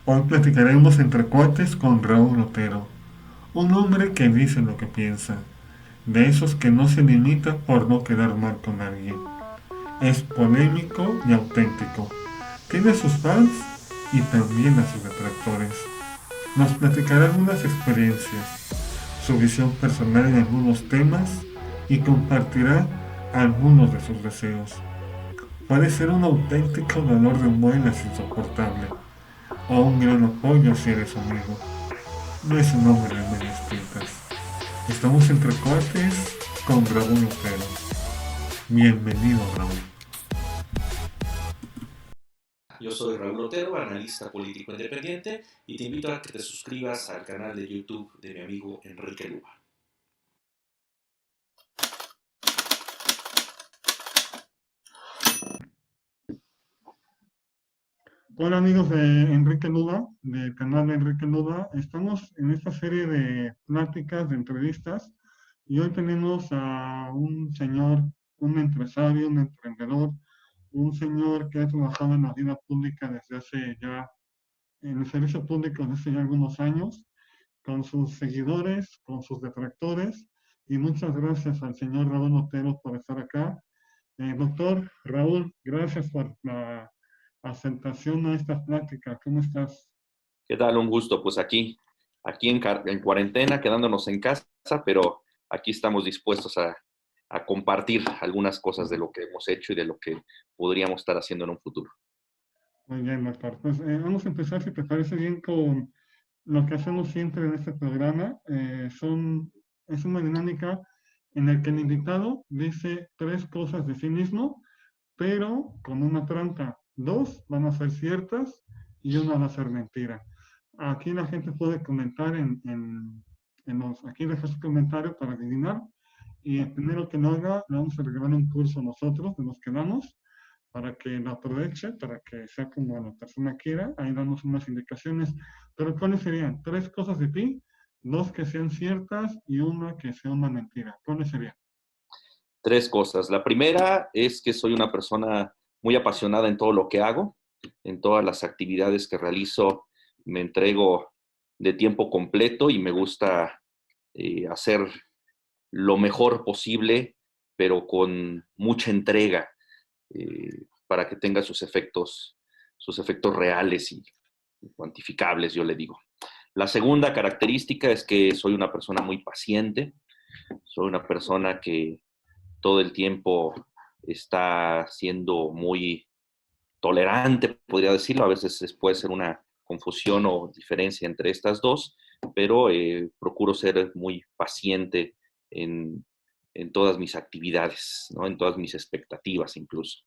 Hoy platicaremos entre cuates con Raúl Otero, un hombre que dice lo que piensa, de esos que no se limita por no quedar mal con alguien. Es polémico y auténtico. Tiene a sus fans y también a sus detractores. Nos platicará algunas experiencias, su visión personal en algunos temas y compartirá algunos de sus deseos. Puede ser un auténtico dolor de muelas insoportable o un gran apoyo si eres amigo. No es un hombre de medias tintas. Estamos entre cuates con Raúl Otero. Bienvenido, Raúl. Yo soy Raúl Otero, analista político independiente, y te invito a que te suscribas al canal de YouTube de mi amigo Enrique Luba. Hola amigos de Enrique Luda, del canal de Enrique Luda. Estamos en esta serie de pláticas, de entrevistas, y hoy tenemos a un señor, un empresario, un emprendedor, un señor que ha trabajado en la vida pública desde hace ya, en el servicio público desde hace ya algunos años, con sus seguidores, con sus detractores, y muchas gracias al señor Raúl Otero por estar acá. Doctor Raúl, gracias por la aceptación a esta plática. ¿Cómo estás? ¿Qué tal? Un gusto, pues aquí en cuarentena, quedándonos en casa, pero aquí estamos dispuestos a compartir algunas cosas de lo que hemos hecho y de lo que podríamos estar haciendo en un futuro. Muy bien, doctor. Pues vamos a empezar, si te parece bien, con lo que hacemos siempre en este programa. Es una dinámica en la que el invitado dice tres cosas de sí mismo, pero con una trampa. Dos van a ser ciertas y una va a ser mentira. Aquí la gente puede comentar aquí deja su comentario para adivinar. Y el primero que lo haga, le vamos a regalar un curso nosotros, de los que damos, para que lo aproveche, para que sea como la persona quiera. Ahí damos unas indicaciones. Pero ¿cuáles serían? Tres cosas de ti, dos que sean ciertas y una que sea una mentira. ¿Cuáles serían? Tres cosas. La primera es que soy una persona muy apasionada en todo lo que hago, en todas las actividades que realizo, me entrego de tiempo completo y me gusta hacer lo mejor posible, pero con mucha entrega para que tenga sus efectos reales y cuantificables, yo le digo. La segunda característica es que soy una persona muy paciente, soy una persona que todo el tiempo está siendo muy tolerante, podría decirlo. A veces puede ser una confusión o diferencia entre estas dos, pero procuro ser muy paciente en, en todas mis actividades, ¿no? En todas mis expectativas incluso.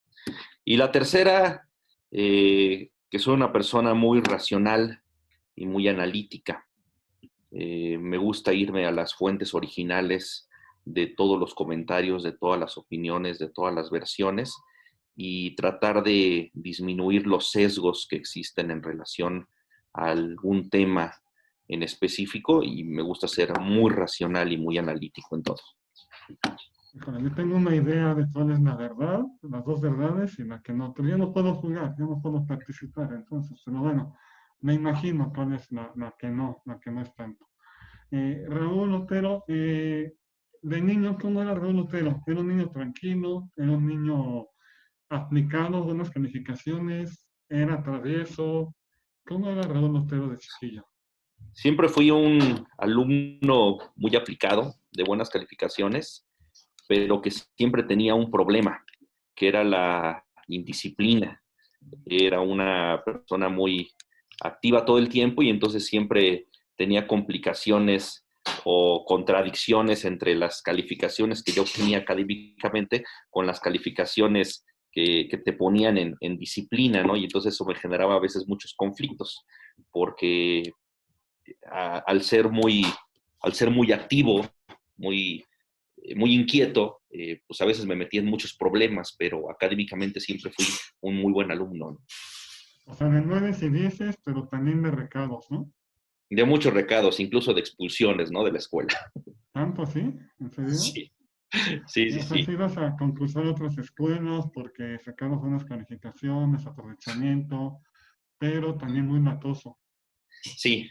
Y la tercera, que soy una persona muy racional y muy analítica. Me gusta irme a las fuentes originales de todos los comentarios, de todas las opiniones, de todas las versiones y tratar de disminuir los sesgos que existen en relación a algún tema en específico y me gusta ser muy racional y muy analítico en todo. Híjole, yo tengo una idea de cuál es la verdad, las dos verdades y la que no, pero yo no puedo jugar, yo no puedo participar, entonces, pero bueno, me imagino cuál es la que no es tanto. Raúl Otero, de niño, ¿cómo era Raúl Otero? ¿Era un niño tranquilo? ¿Era un niño aplicado, buenas calificaciones? ¿Era travieso? ¿Cómo era Raúl Otero de chiquillo? Siempre fui un alumno muy aplicado, de buenas calificaciones, pero que siempre tenía un problema, que era la indisciplina. Era una persona muy activa todo el tiempo y entonces siempre tenía complicaciones o contradicciones entre las calificaciones que yo obtenía académicamente con las calificaciones que te ponían en disciplina, ¿no? Y entonces eso me generaba a veces muchos conflictos, porque al al ser muy activo, muy, muy inquieto, pues a veces me metía en muchos problemas, pero académicamente siempre fui un muy buen alumno, ¿no? O sea, de nueves y dieces, pero también de recados, ¿no? De muchos recados, incluso de expulsiones, ¿no? De la escuela. ¿Tanto así? ¿En serio? Sí, sí, sí, O sea, sí. si ibas a concursar a otras escuelas porque sacabas buenas calificaciones, aprovechamiento, pero también muy latoso. Sí,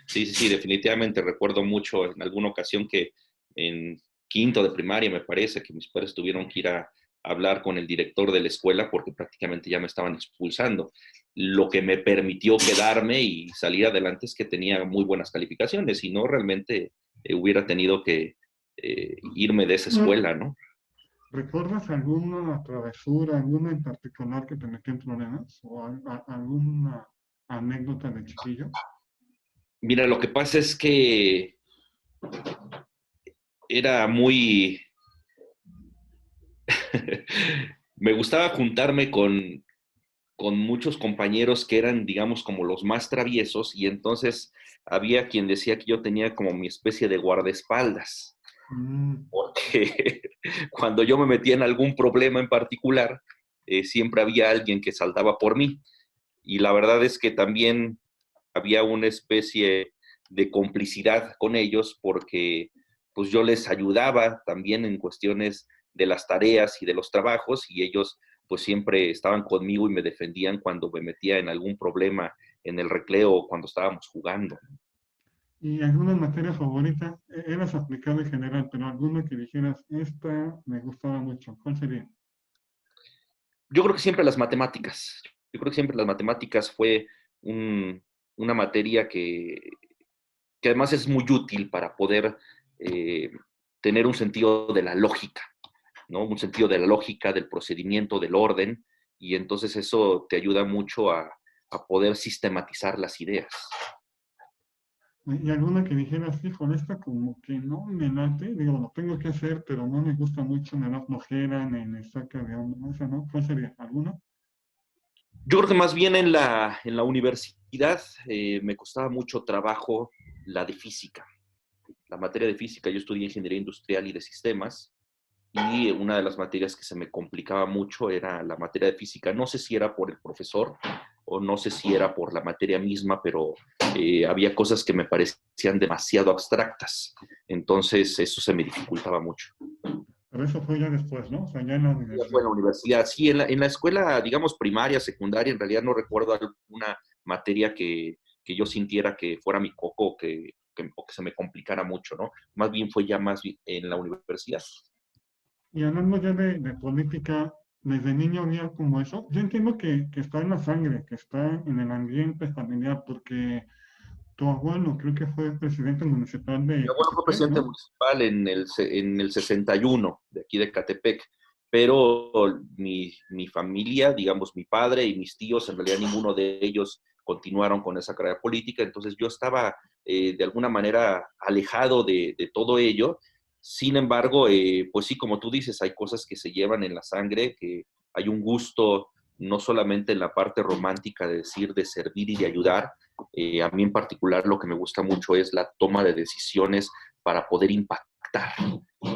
definitivamente recuerdo mucho en alguna ocasión que en quinto de primaria, me parece, que mis padres tuvieron que ir a hablar con el director de la escuela porque prácticamente ya me estaban expulsando. Lo que me permitió quedarme y salir adelante es que tenía muy buenas calificaciones, y no realmente hubiera tenido que irme de esa escuela, ¿no? ¿Recuerdas alguna travesura, alguna en particular que te metió en problemas? ¿O alguna anécdota de chiquillo? Mira, lo que pasa es que era muy... me gustaba juntarme con muchos compañeros que eran, digamos, como los más traviesos, y entonces había quien decía que yo tenía como mi especie de guardaespaldas, Mm, porque cuando yo me metía en algún problema en particular, siempre había alguien que saltaba por mí. Y la verdad es que también había una especie de complicidad con ellos, porque pues yo les ayudaba también en cuestiones de las tareas y de los trabajos, y ellos pues siempre estaban conmigo y me defendían cuando me metía en algún problema en el recreo o cuando estábamos jugando. ¿Y alguna materia favorita? Eras aplicado en general, pero alguna que dijeras, esta me gustaba mucho. ¿Cuál sería? Yo creo que siempre las matemáticas. Yo creo que siempre las matemáticas fue un, una materia que además es muy útil para poder eh, tener un sentido de la lógica, ¿no? Un sentido de la lógica, del procedimiento, del orden, y entonces eso te ayuda mucho a poder sistematizar las ideas. ¿Y alguna que dijeras, híjole, esta como que no me late? Digo, lo tengo que hacer, pero no me gusta mucho, me da flojera, me saca de onda. ¿No? Esa no, ¿cuál sería? ¿Alguna? Yo creo que más bien en la universidad me costaba mucho trabajo la de física. La materia de física, yo estudié ingeniería industrial y de sistemas, y una de las materias que se me complicaba mucho era la materia de física. No sé si era por el profesor o no sé si era por la materia misma, pero había cosas que me parecían demasiado abstractas. Entonces eso se me dificultaba mucho. Pero eso fue ya después, ¿no? O sea, ya en la Ya fue universidad. en la universidad, sí, en la escuela, digamos, primaria, secundaria, en realidad no recuerdo alguna materia que yo sintiera que fuera mi coco, o que se me complicara mucho, ¿no? Más bien fue ya más en la universidad. Y hablando ya de política, desde niño había como eso. Yo entiendo que está en la sangre, que está en el ambiente familiar, porque tu abuelo creo que fue presidente municipal Mi de abuelo fue Catepec, presidente ¿no? municipal en el 61 de aquí de Catepec, pero mi familia, digamos, mi padre y mis tíos, en realidad ninguno de ellos continuaron con esa carrera política, entonces yo estaba de alguna manera alejado de todo ello. Sin embargo, pues sí, como tú dices, hay cosas que se llevan en la sangre, que hay un gusto no solamente en la parte romántica de decir, de servir y de ayudar. A mí en particular lo que me gusta mucho es la toma de decisiones para poder impactar.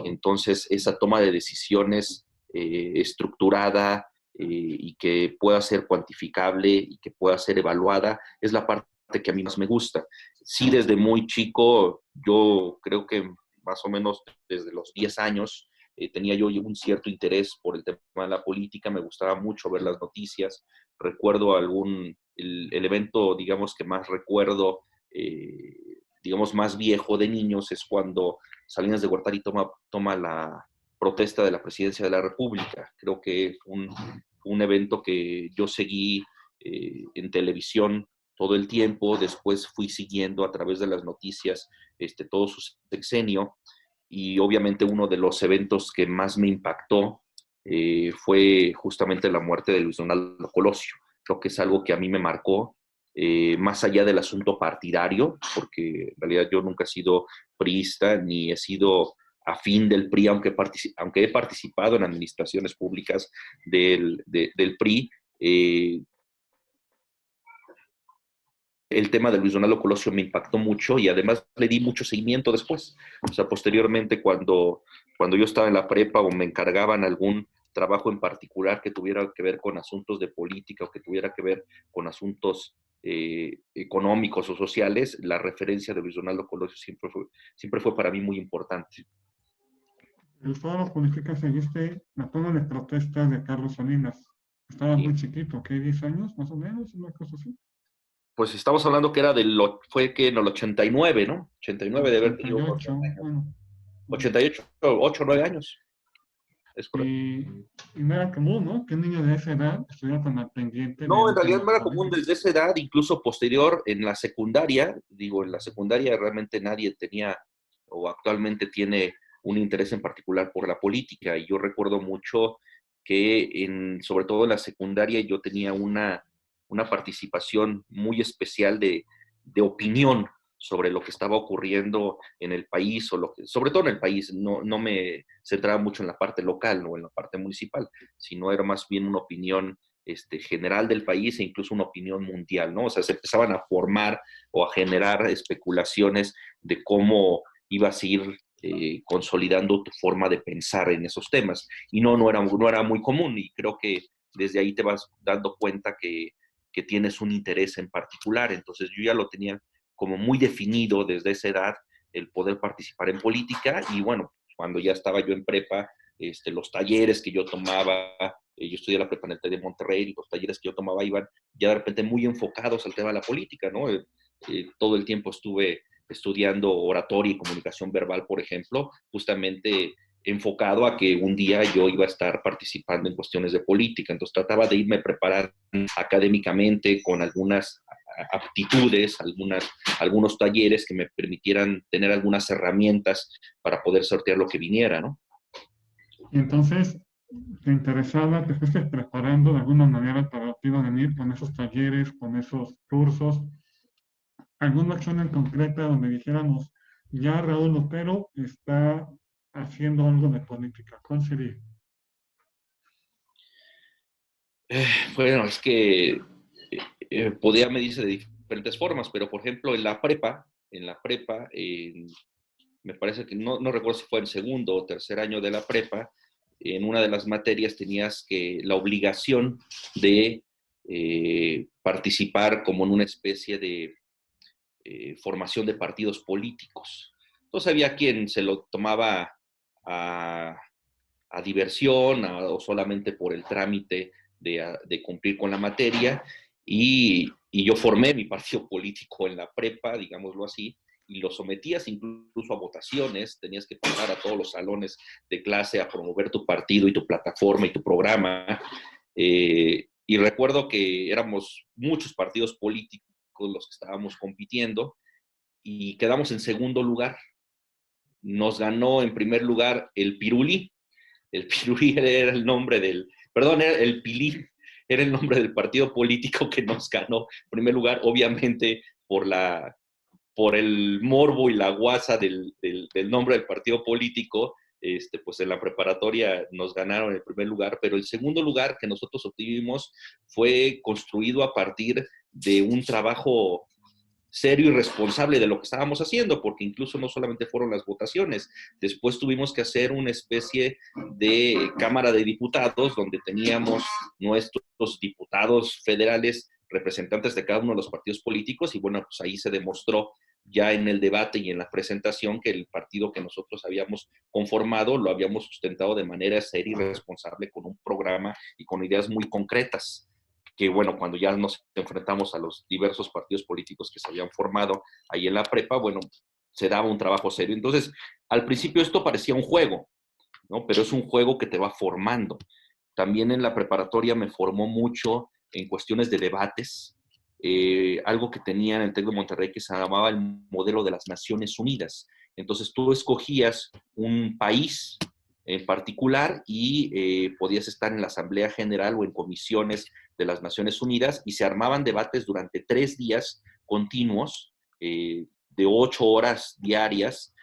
Entonces, esa toma de decisiones estructurada y que pueda ser cuantificable y que pueda ser evaluada es la parte que a mí más me gusta. Sí, desde muy chico, yo creo que más o menos desde los 10 años, tenía yo un cierto interés por el tema de la política, me gustaba mucho ver las noticias. Recuerdo el evento, digamos, que más recuerdo, digamos, más viejo de niños, es cuando Salinas de Gortari toma la protesta de la presidencia de la República. Creo que fue un evento que yo seguí en televisión todo el tiempo, después fui siguiendo a través de las noticias todo su sexenio, y obviamente uno de los eventos que más me impactó fue justamente la muerte de Luis Donaldo Colosio. Creo que es algo que a mí me marcó, más allá del asunto partidario, porque en realidad yo nunca he sido priista ni he sido afín del PRI, aunque he participado en administraciones públicas del PRI. El tema de Luis Donaldo Colosio me impactó mucho, y además le di mucho seguimiento después. O sea, posteriormente, cuando yo estaba en la prepa o me encargaban algún trabajo en particular que tuviera que ver con asuntos de política o que tuviera que ver con asuntos económicos o sociales, la referencia de Luis Donaldo Colosio siempre fue para mí muy importante. El foro política seguiste la toma de protestas de Carlos Salinas. Estaba Sí. muy chiquito, ¿qué? ¿10 años más o menos? Una cosa así. Pues estamos hablando que fue que en el 89, ¿no? 89 de haber tenido unos 88, bueno. 88, 8 o 9 años, es correcto. Y, y no era común, ¿no? Que un niño de esa edad estuviera tan al pendiente de No, en un realidad tema no era común polémico. desde esa edad, incluso posterior en la secundaria, digo, en la secundaria realmente nadie tenía o actualmente tiene un interés en particular por la política. Y yo recuerdo mucho que sobre todo en la secundaria yo tenía una participación muy especial de opinión sobre lo que estaba ocurriendo en el país, sobre todo en el país, no me centraba mucho en la parte local o en la parte municipal, sino era más bien una opinión general del país e incluso una opinión mundial, ¿no? O sea, se empezaban a formar o a generar especulaciones de cómo ibas a ir consolidando tu forma de pensar en esos temas. Y no era muy común y creo que desde ahí te vas dando cuenta que tienes un interés en particular. Entonces yo ya lo tenía como muy definido desde esa edad el poder participar en política y bueno, cuando ya estaba yo en prepa, los talleres que yo tomaba, yo estudié la prepa en el TEC de Monterrey y los talleres que yo tomaba iban ya de repente muy enfocados al tema de la política, ¿no? Todo el tiempo estuve estudiando oratoria y comunicación verbal, por ejemplo, justamente enfocado a que un día yo iba a estar participando en cuestiones de política. Entonces trataba de irme preparando académicamente con algunas aptitudes, algunos talleres que me permitieran tener algunas herramientas para poder sortear lo que viniera, ¿no? Y entonces, te interesaba, te fuiste preparando de alguna manera para que iba a venir con esos talleres, con esos cursos, alguna acción en concreta donde dijéramos, ya Raúl Lutero está haciendo algo de política. ¿Cuál sería? Bueno, es que podía medirse de diferentes formas, pero por ejemplo me parece que no recuerdo si fue en segundo o tercer año de la prepa, en una de las materias tenías la obligación de participar como en una especie de formación de partidos políticos. Entonces había quien se lo tomaba a, a diversión o solamente por el trámite de cumplir con la materia. Y yo formé mi partido político en la prepa, digámoslo así, y lo sometías incluso a votaciones, tenías que pasar a todos los salones de clase a promover tu partido y tu plataforma y tu programa. Y recuerdo que éramos muchos partidos políticos los que estábamos compitiendo y quedamos en segundo lugar. Nos ganó en primer lugar el Piruli. El Piruli era el nombre era el Pilí, era el nombre del partido político que nos ganó en primer lugar, obviamente por el morbo y la guasa del nombre del partido político. Pues en la preparatoria nos ganaron el primer lugar, pero el segundo lugar que nosotros obtuvimos fue construido a partir de un trabajo serio y responsable de lo que estábamos haciendo, porque incluso no solamente fueron las votaciones, después tuvimos que hacer una especie de Cámara de Diputados donde teníamos nuestros diputados federales, representantes de cada uno de los partidos políticos, y bueno, pues ahí se demostró ya en el debate y en la presentación que el partido que nosotros habíamos conformado lo habíamos sustentado de manera seria y responsable con un programa y con ideas muy concretas que bueno, cuando ya nos enfrentamos a los diversos partidos políticos que se habían formado ahí en la prepa, bueno, se daba un trabajo serio. Entonces, al principio esto parecía un juego, ¿no? Pero es un juego que te va formando. También en la preparatoria me formó mucho en cuestiones de debates, algo que tenía en el TEC de Monterrey que se llamaba el modelo de las Naciones Unidas. Entonces tú escogías un país en particular y podías estar en la Asamblea General o en comisiones de las Naciones Unidas y se armaban debates durante 3 días continuos, de 8 horas diarias,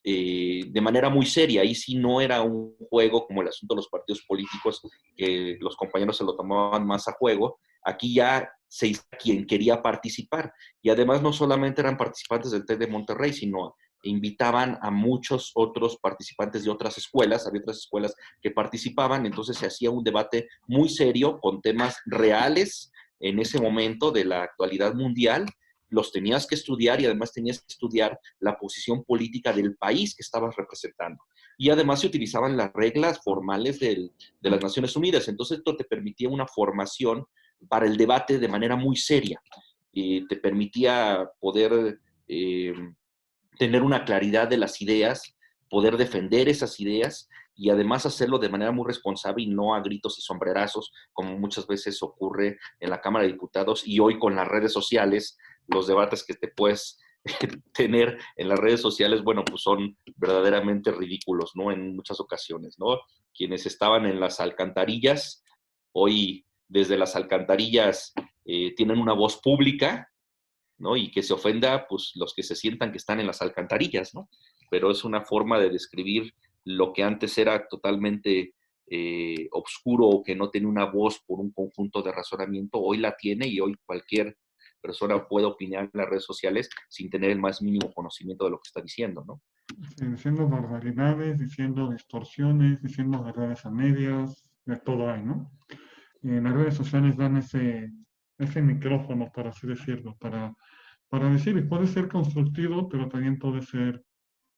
de manera muy seria. Ahí sí no era un juego como el asunto de los partidos políticos, que los compañeros se lo tomaban más a juego. Aquí ya se hizo quien quería participar. Y además no solamente eran participantes del TEC de Monterrey, sino invitaban a muchos otros participantes de otras escuelas, había otras escuelas que participaban, entonces se hacía un debate muy serio con temas reales en ese momento de la actualidad mundial, los tenías que estudiar y además tenías que estudiar la posición política del país que estabas representando. Y además se utilizaban las reglas formales de las Naciones Unidas. Entonces esto te permitía una formación para el debate de manera muy seria. te permitía poder tener una claridad de las ideas, poder defender esas ideas y además hacerlo de manera muy responsable y no a gritos y sombrerazos, como muchas veces ocurre en la Cámara de Diputados y hoy con las redes sociales, los debates que te puedes tener en las redes sociales, bueno, pues son verdaderamente ridículos, ¿no? En muchas ocasiones, ¿no? Quienes estaban en las alcantarillas, hoy desde las alcantarillas tienen una voz pública, ¿no? Y que se ofenda, pues, los que se sientan que están en las alcantarillas, ¿no? Pero es una forma de describir lo que antes era totalmente obscuro o que no tenía una voz por un conjunto de razonamiento, hoy la tiene y hoy cualquier persona puede opinar en las redes sociales sin tener el más mínimo conocimiento de lo que está diciendo, ¿no? Sí, diciendo barbaridades, diciendo distorsiones, diciendo verdades a medias, de todo hay, ¿no? Y en las redes sociales dan ese micrófono, por así decirlo, para decir, y puede ser constructivo, pero también puede ser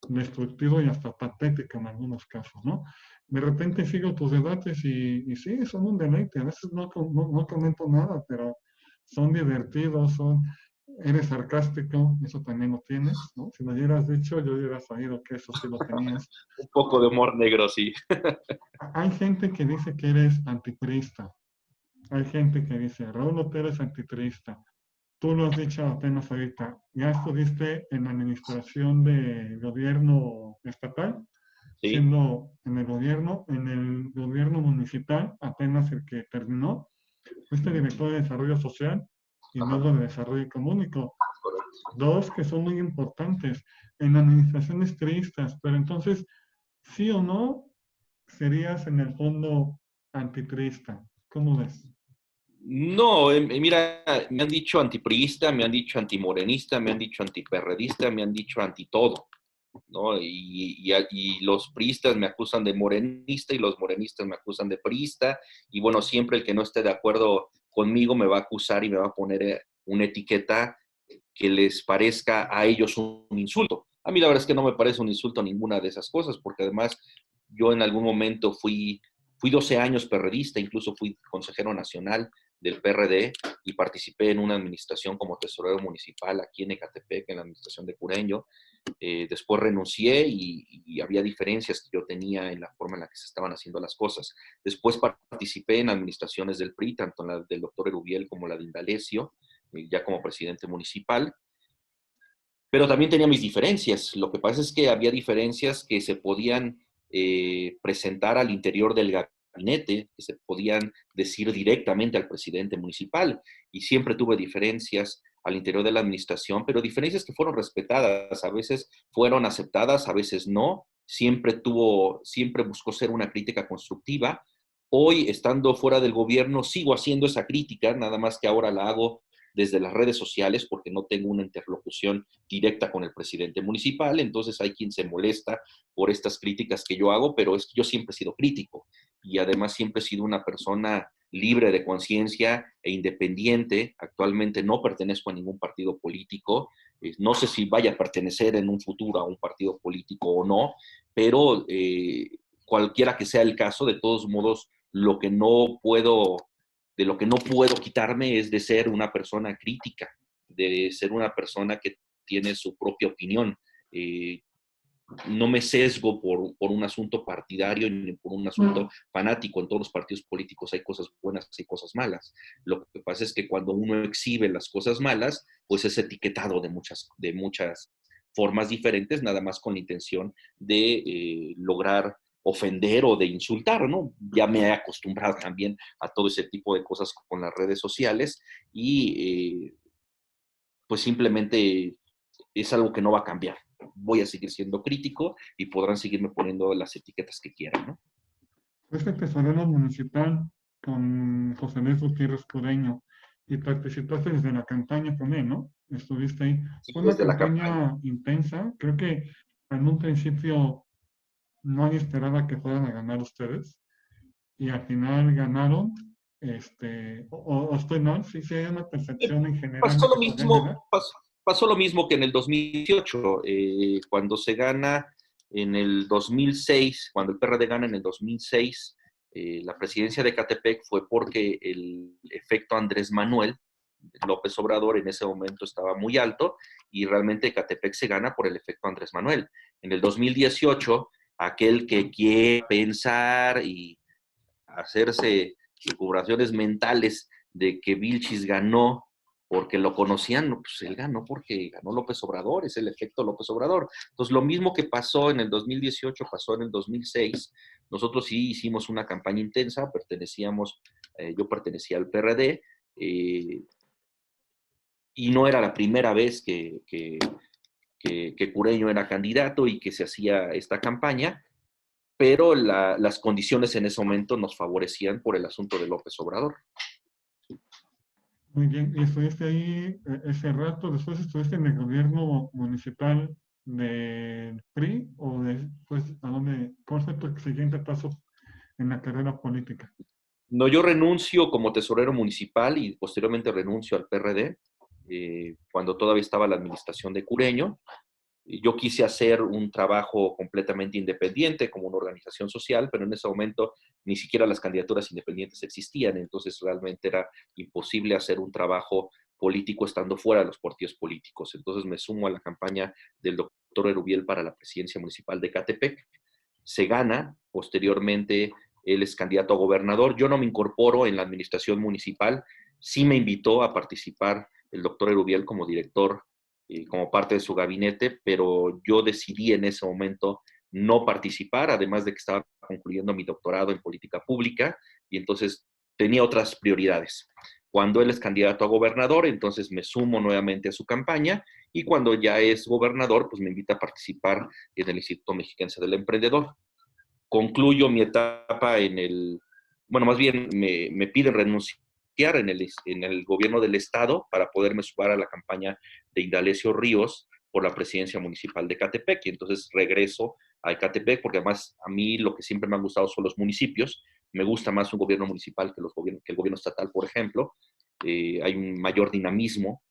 destructivo y hasta patético en algunos casos, ¿no? De repente sigo tus debates y sí, son un deleite. A veces no comento nada, pero son divertidos, eres sarcástico, eso también lo tienes, ¿no? Si lo hubieras dicho, yo hubiera sabido que eso sí lo tenías. Un poco de humor negro, sí. Hay gente que dice que eres anticrista. Hay gente que dice, Raúl Otero es anticrista. Tú lo has dicho apenas ahorita. Ya estuviste en la administración de gobierno estatal, Sí. siendo en el gobierno municipal, apenas el que terminó, fuiste director de desarrollo social y Ajá, luego de desarrollo económico. correcto. Dos que son muy importantes en administraciones tristas, pero entonces, sí o no, serías en el fondo anticrista. ¿Cómo ves? No, mira, me han dicho antipriista, me han dicho antimorenista, me han dicho antiperredista, me han dicho antitodo, ¿no? Y los priistas me acusan de morenista y los morenistas me acusan de priista, y bueno, siempre el que no esté de acuerdo conmigo me va a acusar y me va a poner una etiqueta que les parezca a ellos un insulto. A mí la verdad es que no me parece un insulto ninguna de esas cosas, porque además yo en algún momento fui 12 años perredista, incluso fui consejero nacional del PRD y participé en una administración como tesorero municipal aquí en Ecatepec, en la administración de Cureño. Después renuncié y había diferencias que yo tenía en la forma en la que se estaban haciendo las cosas. Después participé en administraciones del PRI, tanto en la del doctor Erubiel como la de Indalecio, ya como presidente municipal, pero también tenía mis diferencias. Lo que pasa es que había diferencias que se podían presentar al interior del gabinete, que se podían decir directamente al presidente municipal, y siempre tuve diferencias al interior de la administración, pero diferencias que fueron respetadas, a veces fueron aceptadas, a veces no, siempre buscó ser una crítica constructiva. Hoy, estando fuera del gobierno, sigo haciendo esa crítica, nada más que ahora la hago desde las redes sociales porque no tengo una interlocución directa con el presidente municipal, entonces hay quien se molesta por estas críticas que yo hago, pero es que yo siempre he sido crítico y además siempre he sido una persona libre de conciencia e independiente. Actualmente no pertenezco a ningún partido político, no sé si vaya a pertenecer en un futuro a un partido político o no, pero cualquiera que sea el caso, de todos modos, de lo que no puedo quitarme es de ser una persona crítica, de ser una persona que tiene su propia opinión. Eh, no me sesgo por un asunto partidario ni por un asunto fanático. En todos los partidos políticos hay cosas buenas y cosas malas. Lo que pasa es que cuando uno exhibe las cosas malas, pues es etiquetado de muchas formas diferentes, nada más con la intención de lograr ofender o de insultar, ¿no? Ya me he acostumbrado también a todo ese tipo de cosas con las redes sociales y pues simplemente es algo que no va a cambiar. Voy a seguir siendo crítico y podrán seguirme poniendo las etiquetas que quieran, ¿no? Fuiste tesorero municipal con José Luis Gutiérrez Cureño y participaste desde la campaña también, ¿no? Estuviste ahí. Sí, Fue una desde la campaña. campaña intensa. Creo que en un principio nadie esperaba que fueran a ganar ustedes y al final ganaron. O estoy mal, sí, sí hay una percepción en general Pasó de lo que podrían mismo, ganar. pasó lo mismo que en el 2018, cuando se gana en el 2006, cuando el PRD gana en el 2006, la presidencia de Catepec fue porque el efecto Andrés Manuel López Obrador en ese momento estaba muy alto y realmente Ecatepec se gana por el efecto Andrés Manuel. En el 2018, aquel que quiere pensar y hacerse recuperaciones mentales de que Vilchis ganó porque lo conocían, no, pues él ganó porque ganó López Obrador, es el efecto López Obrador. Entonces, lo mismo que pasó en el 2018, pasó en el 2006. Nosotros sí hicimos una campaña intensa, yo pertenecía al PRD, y no era la primera vez que Cureño era candidato y que se hacía esta campaña, pero las condiciones en ese momento nos favorecían por el asunto de López Obrador. Muy bien, y estuviste ahí ese rato, después estuviste en el gobierno municipal del PRI, o después, ¿a dónde? ¿Cuál fue tu siguiente paso en la carrera política? No, yo renuncio como tesorero municipal y posteriormente renuncio al PRD, cuando todavía estaba la administración de Cureño. Yo quise hacer un trabajo completamente independiente como una organización social, pero en ese momento ni siquiera las candidaturas independientes existían, entonces realmente era imposible hacer un trabajo político estando fuera de los partidos políticos. Entonces me sumo a la campaña del doctor Erubiel para la presidencia municipal de Ecatepec. Se gana, posteriormente él es candidato a gobernador. Yo no me incorporo en la administración municipal, sí me invitó a participar el doctor Erubiel como director, como parte de su gabinete, pero yo decidí en ese momento no participar, además de que estaba concluyendo mi doctorado en política pública y entonces tenía otras prioridades. Cuando él es candidato a gobernador, entonces me sumo nuevamente a su campaña y cuando ya es gobernador, pues me invita a participar en el Instituto Mexiquense del Emprendedor. Concluyo mi etapa bueno, más bien me piden renunciar en el gobierno del estado para poderme sumar a la campaña de Indalecio Ríos por la presidencia municipal de Ecatepec. Y entonces regreso a Ecatepec porque además a mí lo que siempre me han gustado son los municipios. Me gusta más un gobierno municipal que el gobierno estatal, por ejemplo. Hay un mayor dinamismo,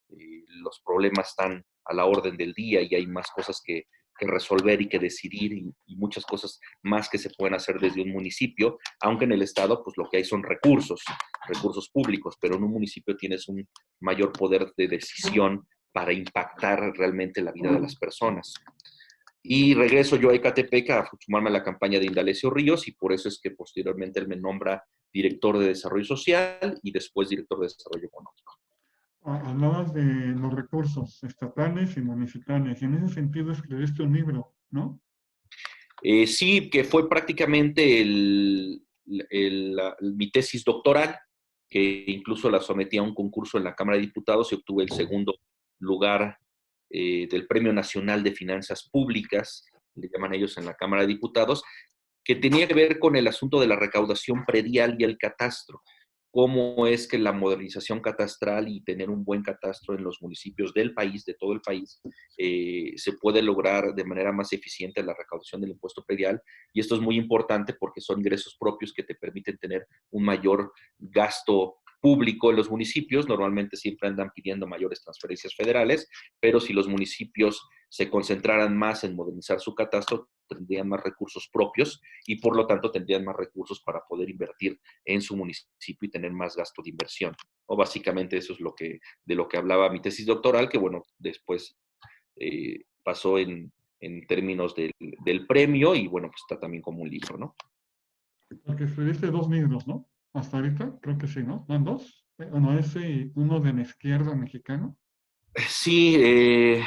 los problemas están a la orden del día y hay más cosas que resolver y que decidir y muchas cosas más que se pueden hacer desde un municipio, aunque en el estado pues lo que hay son recursos públicos, pero en un municipio tienes un mayor poder de decisión para impactar realmente la vida de las personas. Y regreso yo a Ecatepec a sumarme a la campaña de Indalecio Ríos y por eso es que posteriormente él me nombra director de Desarrollo Social y después director de Desarrollo Económico. Hablabas de los recursos estatales y municipales, y en ese sentido escribiste un libro, ¿no? Sí, que fue prácticamente mi tesis doctoral, que incluso la sometí a un concurso en la Cámara de Diputados y obtuve el segundo lugar del Premio Nacional de Finanzas Públicas, le llaman ellos en la Cámara de Diputados, que tenía que ver con el asunto de la recaudación predial y el catastro. Cómo es que la modernización catastral y tener un buen catastro en los municipios del país, de todo el país, se puede lograr de manera más eficiente la recaudación del impuesto predial. Y esto es muy importante porque son ingresos propios que te permiten tener un mayor gasto público en los municipios. Normalmente siempre andan pidiendo mayores transferencias federales, pero si los municipios se concentraran más en modernizar su catastro, tendrían más recursos propios y por lo tanto tendrían más recursos para poder invertir en su municipio y tener más gasto de inversión. O básicamente eso es de lo que hablaba mi tesis doctoral, que bueno, después pasó en términos del premio y bueno, pues está también como un libro, ¿no? Porque escribiste dos libros, ¿no? Hasta ahorita, creo que sí, ¿no? ¿Van dos? Uno ese y uno de la izquierda mexicana. Sí,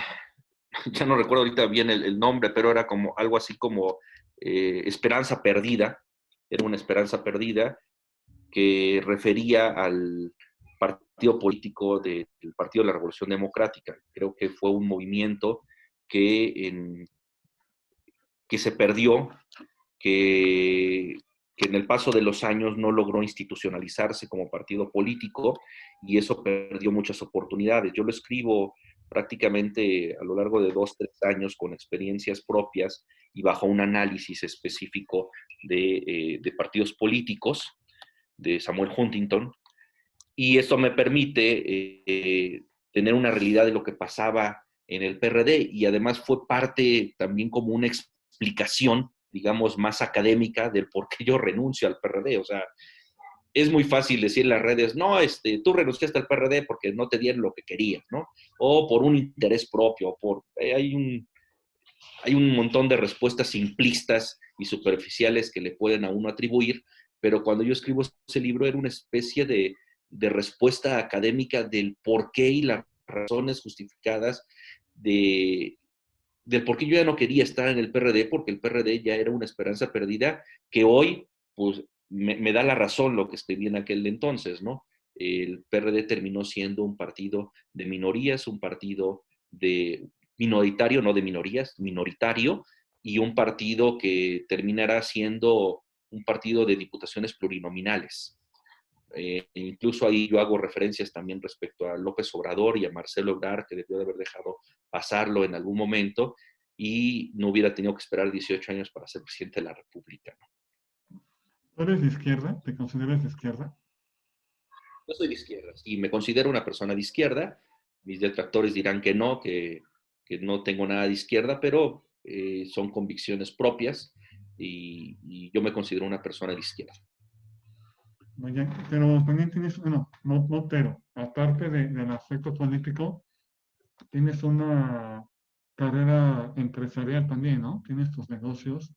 ya no recuerdo ahorita bien el nombre, pero era como algo así como Esperanza Perdida. Era una esperanza perdida que refería al partido político del Partido de la Revolución Democrática. Creo que fue un movimiento que, que se perdió, que en el paso de los años no logró institucionalizarse como partido político y eso perdió muchas oportunidades. Yo lo escribo prácticamente a lo largo de 2, 3 años con experiencias propias y bajo un análisis específico de partidos políticos de Samuel Huntington, y eso me permite tener una realidad de lo que pasaba en el PRD y además fue parte también como una explicación, digamos, más académica del por qué yo renuncio al PRD. O sea, es muy fácil decir en las redes, no, tú renunciaste al PRD porque no te dieron lo que querías, ¿no? O por un interés propio, hay un montón de respuestas simplistas y superficiales que le pueden a uno atribuir, pero cuando yo escribo ese libro era una especie de respuesta académica del porqué y las razones justificadas de, del por qué yo ya no quería estar en el PRD, porque el PRD ya era una esperanza perdida que hoy, pues, me da la razón lo que escribí en aquel entonces, ¿no? El PRD terminó siendo un partido de minorías, un partido de minoritario, no de minorías, minoritario, y un partido que terminará siendo un partido de diputaciones plurinominales. Incluso ahí yo hago referencias también respecto a López Obrador y a Marcelo Ebrard, que debió de haber dejado pasarlo en algún momento y no hubiera tenido que esperar 18 años para ser presidente de la República. ¿Tú eres de izquierda? ¿Te consideras de izquierda? Yo soy de izquierda y me considero una persona de izquierda. Mis detractores dirán que no tengo nada de izquierda, pero son convicciones propias y yo me considero una persona de izquierda. Oye, pero también tienes, bueno, no, pero, aparte del aspecto político, tienes una carrera empresarial también, ¿no? Tienes tus negocios,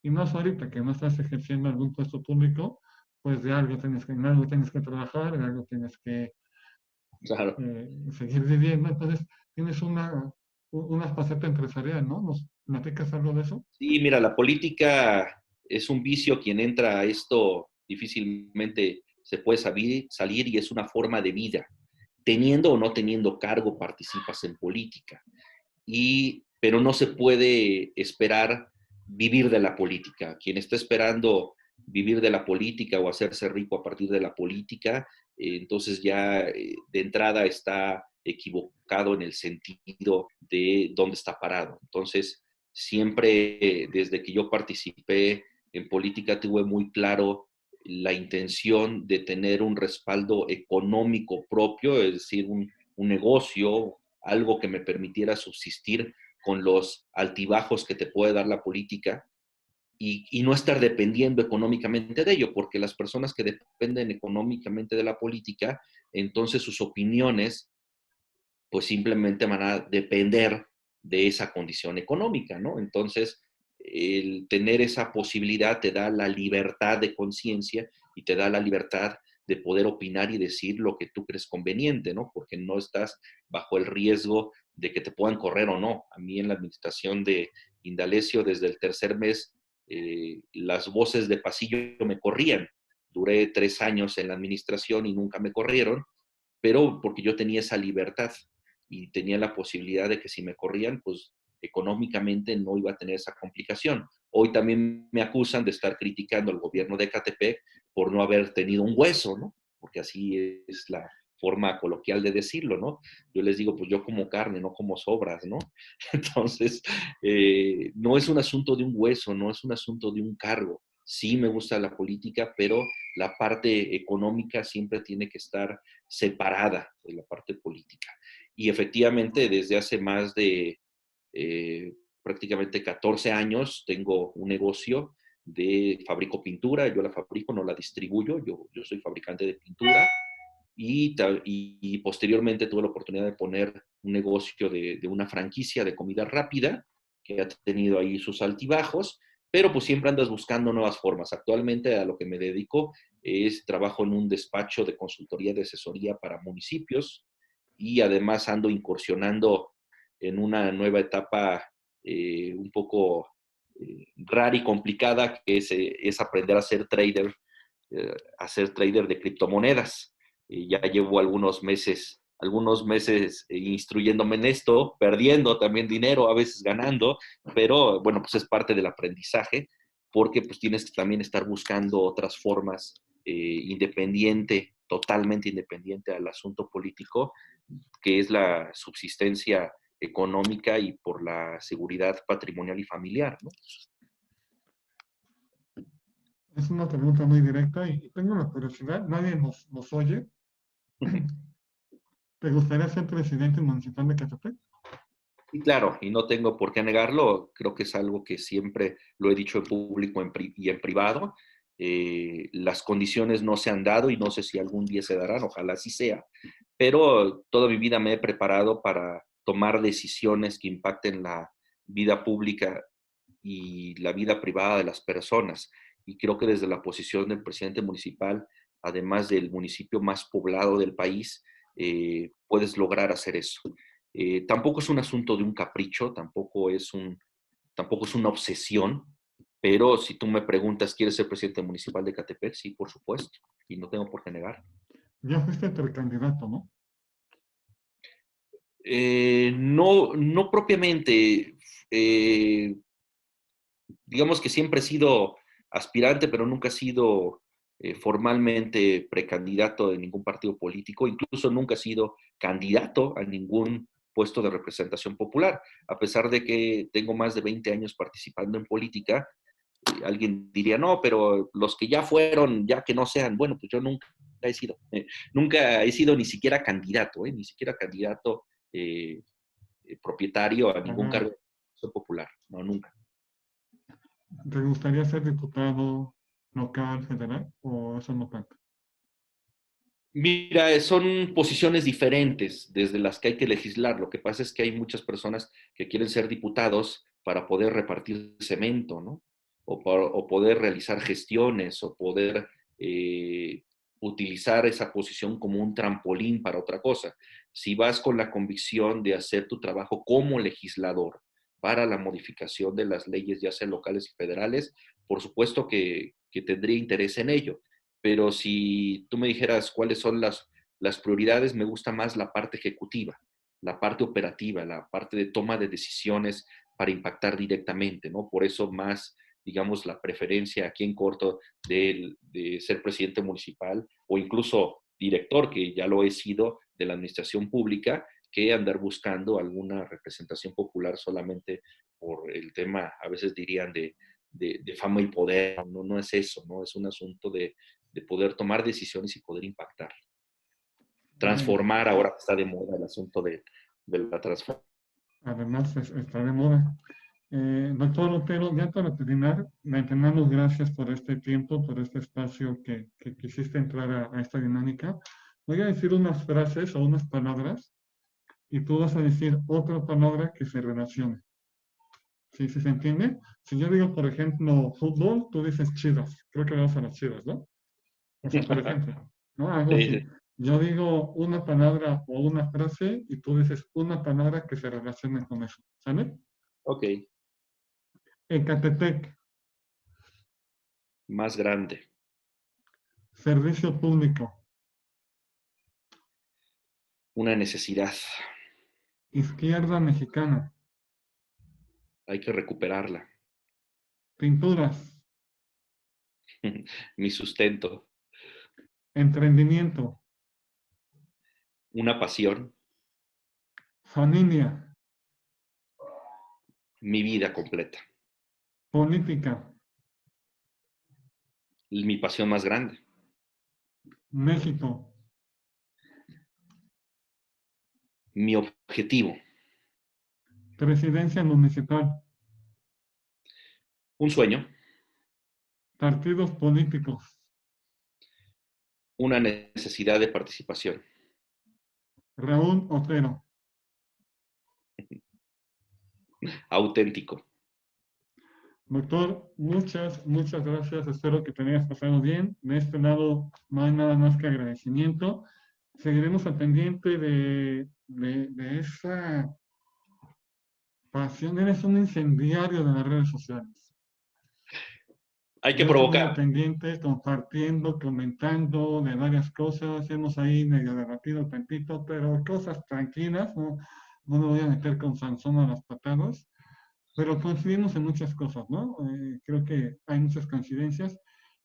y más ahorita que no estás ejerciendo algún puesto público, pues de algo en algo tienes que trabajar, de algo tienes que Claro. seguir viviendo, entonces tienes una faceta empresarial, ¿no? ¿Nos platicas algo de eso? Sí, mira, la política es un vicio. Quien entra a esto difícilmente se puede salir y es una forma de vida. Teniendo o no teniendo cargo, participas en política. Pero no se puede esperar vivir de la política. Quien está esperando vivir de la política o hacerse rico a partir de la política, entonces ya de entrada está equivocado en el sentido de dónde está parado. Entonces, siempre desde que yo participé en política tuve muy claro la intención de tener un respaldo económico propio, es decir, un negocio, algo que me permitiera subsistir con los altibajos que te puede dar la política y no estar dependiendo económicamente de ello, porque las personas que dependen económicamente de la política, entonces sus opiniones pues simplemente van a depender de esa condición económica, ¿no? Entonces, el tener esa posibilidad te da la libertad de conciencia y te da la libertad de poder opinar y decir lo que tú crees conveniente, ¿no? Porque no estás bajo el riesgo de que te puedan correr o no. A mí en la administración de Indalecio, desde el tercer mes, las voces de pasillo me corrían. Duré 3 años en la administración y nunca me corrieron, pero porque yo tenía esa libertad y tenía la posibilidad de que si me corrían, pues económicamente no iba a tener esa complicación. Hoy también me acusan de estar criticando al gobierno de Ecatepec por no haber tenido un hueso, ¿no? Porque así es la forma coloquial de decirlo, ¿no? Yo les digo, pues yo como carne, no como sobras, ¿no? Entonces, no es un asunto de un hueso, no es un asunto de un cargo. Sí me gusta la política, pero la parte económica siempre tiene que estar separada de la parte política. Y efectivamente, desde hace más de prácticamente 14 años tengo un negocio fabrico pintura, yo la fabrico, no la distribuyo, yo soy fabricante de pintura y posteriormente tuve la oportunidad de poner un negocio de una franquicia de comida rápida que ha tenido ahí sus altibajos, pero pues siempre andas buscando nuevas formas. Actualmente a lo que me dedico es trabajo en un despacho de consultoría de asesoría para municipios y además ando incursionando en una nueva etapa un poco rara y complicada, que es aprender a ser trader de criptomonedas. Ya llevo algunos meses instruyéndome en esto, perdiendo también dinero, a veces ganando, pero bueno, pues es parte del aprendizaje, porque pues tienes que también estar buscando otras formas totalmente independiente al asunto político, que es la subsistencia económica y por la seguridad patrimonial y familiar, ¿no? Es una pregunta muy directa y tengo una curiosidad, nadie nos oye. ¿Te gustaría ser presidente municipal de Catepec? Y claro, y no tengo por qué negarlo, creo que es algo que siempre lo he dicho en público y en privado. Las condiciones no se han dado y no sé si algún día se darán, ojalá así sea, pero toda mi vida me he preparado para tomar decisiones que impacten la vida pública y la vida privada de las personas. Y creo que desde la posición del presidente municipal, además del municipio más poblado del país, puedes lograr hacer eso. Tampoco es un asunto de un capricho, tampoco es una obsesión, pero si tú me preguntas, ¿quieres ser presidente municipal de Catepec? Sí, por supuesto, y no tengo por qué negar. Ya fuiste precandidato, ¿no? No, no propiamente. Eh, digamos que siempre he sido aspirante, pero nunca he sido formalmente precandidato de ningún partido político, incluso nunca he sido candidato a ningún puesto de representación popular, a pesar de que tengo más de 20 años participando en política. Alguien diría, no, pero los que ya fueron, ya que no sean, bueno, pues yo nunca he sido ni siquiera candidato, ni siquiera candidato propietario a ningún Ajá. cargo popular, no, nunca. ¿Te gustaría ser diputado local, federal, o eso no tanto? Mira, son posiciones diferentes desde las que hay que legislar. Lo que pasa es que hay muchas personas que quieren ser diputados para poder repartir cemento, ¿no? O poder realizar gestiones o poder eh, utilizar esa posición como un trampolín para otra cosa. Si vas con la convicción de hacer tu trabajo como legislador para la modificación de las leyes, ya sean locales y federales, por supuesto que tendría interés en ello, pero si tú me dijeras cuáles son las prioridades, me gusta más la parte ejecutiva, la parte operativa, la parte de toma de decisiones para impactar directamente, ¿no? Por eso más, digamos, la preferencia aquí en corto de ser presidente municipal o incluso director, que ya lo he sido, de la administración pública, que andar buscando alguna representación popular solamente por el tema, a veces dirían, de fama y poder. No, no es eso, ¿no? Es un asunto de poder tomar decisiones y poder impactar. Bien. Transformar, ahora que está de moda el asunto de la transformación. Además, está de moda. Doctor Otero, ya para terminar, de antemano, gracias por este tiempo, por este espacio que quisiste entrar a esta dinámica. Voy a decir unas frases o unas palabras y tú vas a decir otra palabra que se relacione. ¿Sí, sí se entiende? Si yo digo, por ejemplo, fútbol, tú dices Chivas. Creo que vamos a las Chivas, ¿no? O sea, por ejemplo, ¿no? Algo Sí, así. sí. Yo digo una palabra o una frase y tú dices una palabra que se relacione con eso. ¿Sale? Ok, Ecatepec, más grande, servicio público, una necesidad, izquierda mexicana, hay que recuperarla. pinturas, Mi sustento, emprendimiento, una pasión, familia, mi vida completa, política, mi pasión más grande, México, mi objetivo, presidencia municipal, un sueño, partidos políticos, una necesidad de participación. Raúl Otero. Auténtico. Doctor, muchas gracias. Espero que te hayas pasado bien. De este lado no hay nada más que agradecimiento. Seguiremos al pendiente de esa pasión. Eres un incendiario de las redes sociales. Hay que Yo estoy muy al provocar. pendiente, compartiendo, comentando de varias cosas. Hemos ahí medio debatido tantito, pero cosas tranquilas. No, no me voy a meter con Sansón a las patadas. Pero coincidimos en muchas cosas, ¿no? Creo que hay muchas coincidencias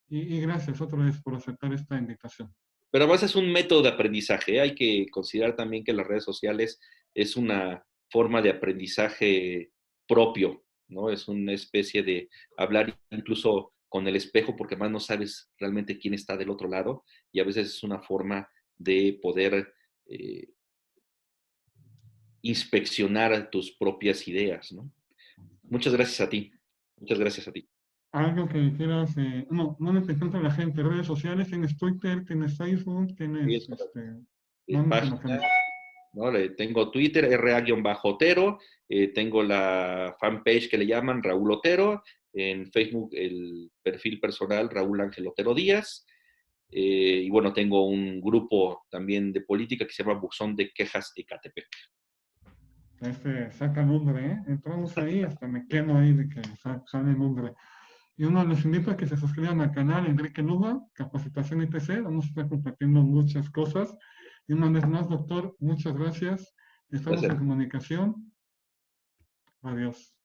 y gracias otra vez por aceptar esta invitación. Pero además es un método de aprendizaje. Hay que considerar también que las redes sociales es una forma de aprendizaje propio, ¿no? Es una especie de hablar incluso con el espejo porque más no sabes realmente quién está del otro lado y a veces es una forma de poder eh, inspeccionar tus propias ideas, ¿no? Muchas gracias a ti. Muchas gracias a ti. Algo que quieras, no me te encuentra la gente, redes sociales, tienes Twitter, tienes Facebook, Sí, tienes, es correcto. ¿dónde te Página, conocemos? ¿no? Tengo Twitter, RA-Otero, tengo la fanpage que le llaman Raúl Otero, en Facebook el perfil personal Raúl Ángel Otero Díaz, y bueno, tengo un grupo también de política que se llama Buzón de Quejas Ecatepec. Saca nombre, ¿eh? Entramos ahí, hasta me quemo ahí de que sale nombre. Y uno les invita a que se suscriban al canal Enrique Luba, Capacitación ITC, vamos a estar compartiendo muchas cosas. Y una vez más, doctor, muchas gracias. Estamos en Gracias. comunicación. Adiós.